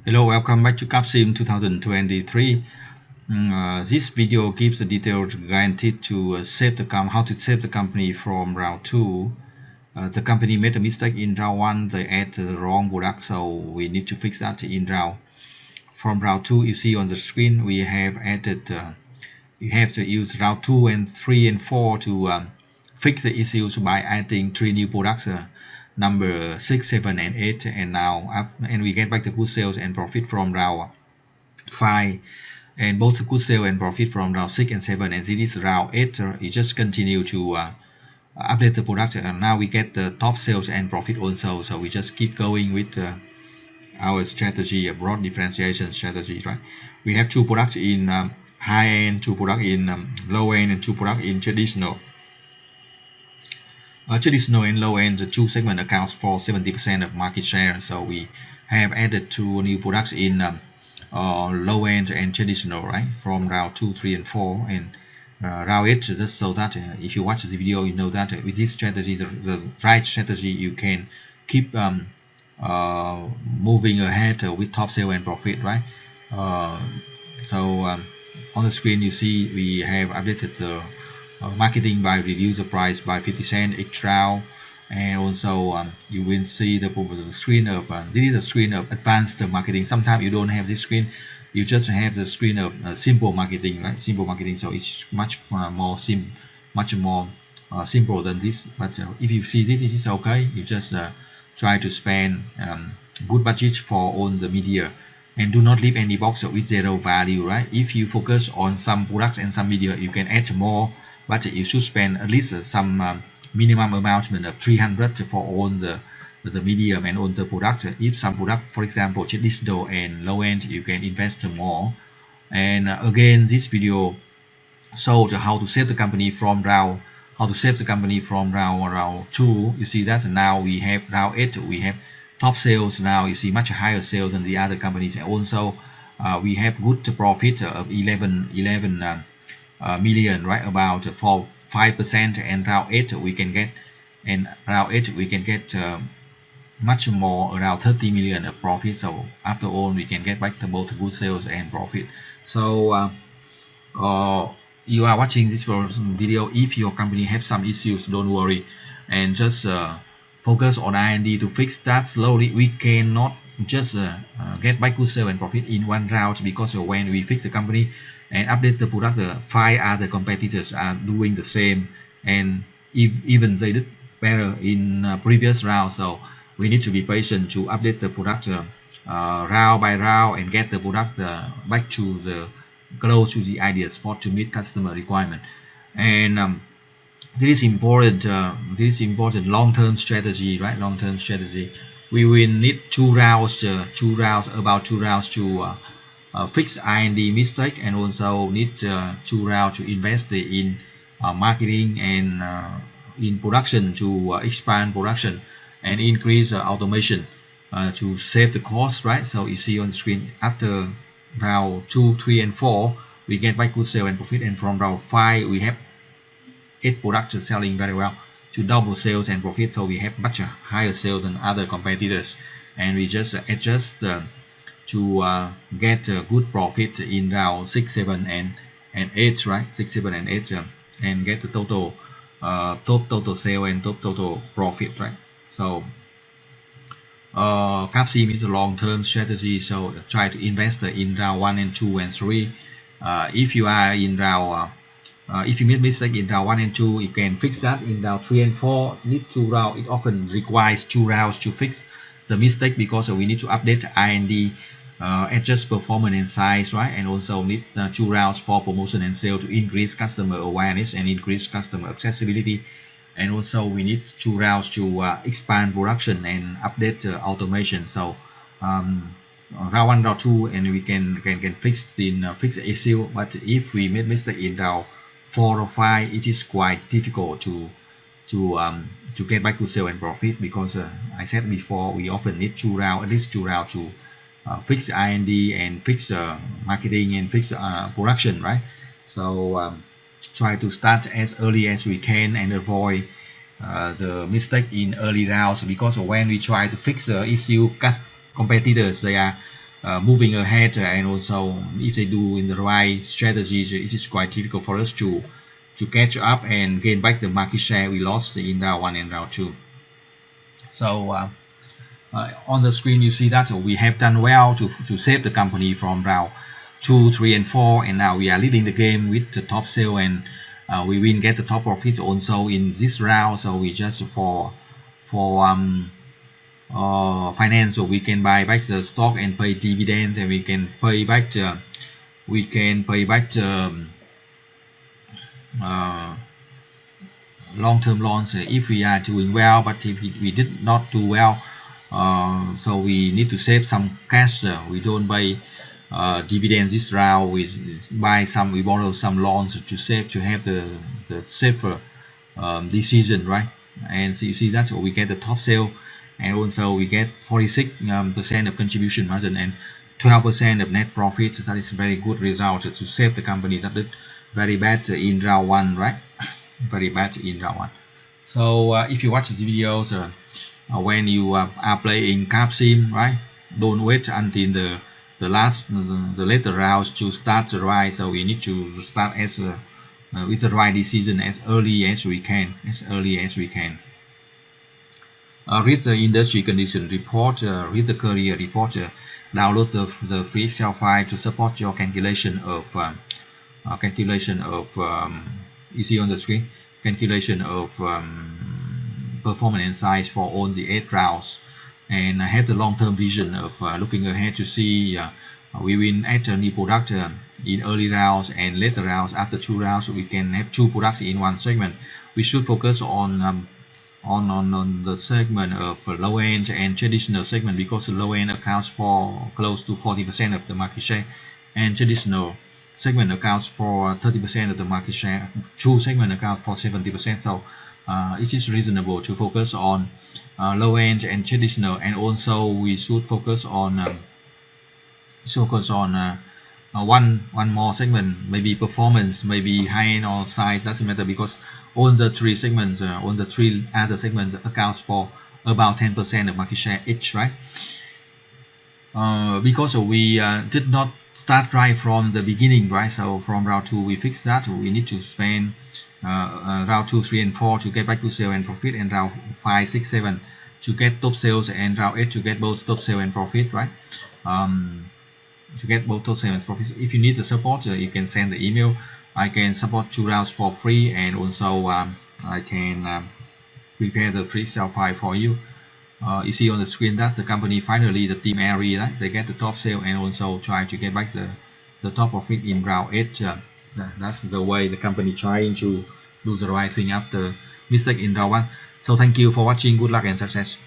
Hello, welcome back to Capsim 2023. This video gives a detailed guarantee to how to save the company from round 2. The company made a mistake in round 1, they added the wrong product, so we need to fix that in round. From round 2, you see on the screen we have added, you have to use round 2 and 3 and 4 to fix the issues by adding 3 new products. Number 6, 7 and 8, and we get back the good sales and profit from round 5, and both good sale and profit from round 6 and 7, and this is round 8. You just continue to update the product, and now we get the top sales and profit also, so we just keep going with our strategy, a broad differentiation strategy, right? We have 2 products in high end, 2 products in low end, and 2 products in traditional. Traditional and low end, the 2 segment accounts for 70% of market share. So we have added 2 new products in low end and traditional, right? From round 2, 3, and 4, and round 8. Just so that if you watch the video, you know that with this strategy, the right strategy, you can keep moving ahead with top sale and profit, right? On the screen, you see we have updated the marketing by reduce the price by 50 cents each round, and also you will see the screen of this is a screen of advanced marketing. Sometimes you don't have this screen, you just have the screen of simple marketing, right? Simple marketing, so it's much more simple than this. But if you see this is okay. You just try to spend good budget for all the media, and do not leave any box with zero value, right? If you focus on some products and some media, you can add more, but you should spend at least some minimum amount of 300 for all the medium and all the product. If some product, for example, digital and low end, you can invest more. And again, this video showed how to save the company from round round 2. You see that now we have round 8, we have top sales. Now you see much higher sales than the other companies, and also we have good profit of 11 million, right? About for 5%, and round 8 we can get much more, around 30 million of profit. So after all, we can get back to both good sales and profit. So you are watching this video, if your company have some issues, don't worry, and just focus on R&D to fix that slowly. We cannot just get back good sales and profit in one round, because when we fix the company and update the product, 5 other competitors are doing the same, and even they did better in previous round. So we need to be patient to update the product round by round, and get the product back to the close to the ideal spot to meet customer requirement. And this is important. Long-term strategy, right? Long-term strategy. We will need 2 rounds, about 2 rounds to fix R&D mistake, and also need 2 rounds to invest in marketing and in production, to expand production and increase automation to save the cost, right? So you see on the screen, after round 2, 3, and 4, we get back good sales and profit, and from round 5 we have 8 products selling very well to double sales and profit. So we have much higher sales than other competitors, and we just adjust to get good profit in round 6, 7, and 8, right? 6, 7, and 8, and get the total top total sale and top total profit, right? So CAPSIM is a long-term strategy, so try to invest in round 1 and 2 and 3. If you are in round if you made mistake in round 1 and 2, you can fix that in round 3 and 4. Need 2 rounds. It often requires 2 rounds to fix the mistake, because we need to update R&D, adjust performance and size, right? And also need 2 rounds for promotion and sale to increase customer awareness and increase customer accessibility. And also we need 2 rounds to expand production and update automation. So round 1, round 2, and we can fix the issue. But if we made mistake in round 4 or 5, it is quite difficult to get back to sale and profit, because I said before, we often need 2 rounds, at least 2 rounds, to fix R&D and fix marketing and fix production, right? So try to start as early as we can and avoid the mistake in early rounds, because when we try to fix the issue, competitors, they are moving ahead, and also if they do in the right strategies, it is quite difficult for us to catch up and gain back the market share we lost in round 1 and round 2. So on the screen you see that we have done well to save the company from round 2, 3 and 4, and now we are leading the game with the top sale, and we will get the top profit also in this round. So we just for finance, so we can buy back the stock and pay dividends, and we can pay back the long-term loans if we are doing well. But if we did not do well, so we need to save some cash. We don't buy dividends this round. We borrow some loans to save, to have the safer decision, right? And so you see that we get the top sale, and also we get 46% of contribution margin and 12% of net profit. So that is a very good result to save the companies that did very bad in round 1, right? Very bad in round 1. So if you watch the videos when you are playing CAPSIM, right, don't wait until the later rounds to start the ride. So we need to start as with the right decision as early as we can. Read the industry condition report, read the career report, download the free Excel file to support your calculation of you see on the screen, calculation of performance and size for all the 8 rounds, and have the long-term vision of looking ahead to see we will add a new product in early rounds and later rounds. After 2 rounds we can have 2 products in one segment. We should focus on the segment of low end and traditional segment, because the low end accounts for close to 40% of the market share, and traditional segment accounts for 30% of the market share. 2 segment account for 70%. So it is reasonable to focus on low end and traditional, and also we should focus on one more segment, maybe performance, maybe high end or size, doesn't matter, because all the 3 segments, all the 3 other segments accounts for about 10% of market share each, right? Because we did not start right from the beginning, right? So from round 2 we fixed that we need to spend round 2, 3 and 4 to get back to sale and profit, and round 5, 6, 7 to get top sales, and round 8 to get both top sale and profit, right? To get both top sale and profit. If you need the support, you can send the email. I can support 2 rounds for free, and also I can prepare the free Excel file for you. You see on the screen that the company finally, the team area, right? They get the top sale and also try to get back the top profit in round 8. That's the way the company trying to do the right thing after mistake in round 1. So thank you for watching. Good luck and success.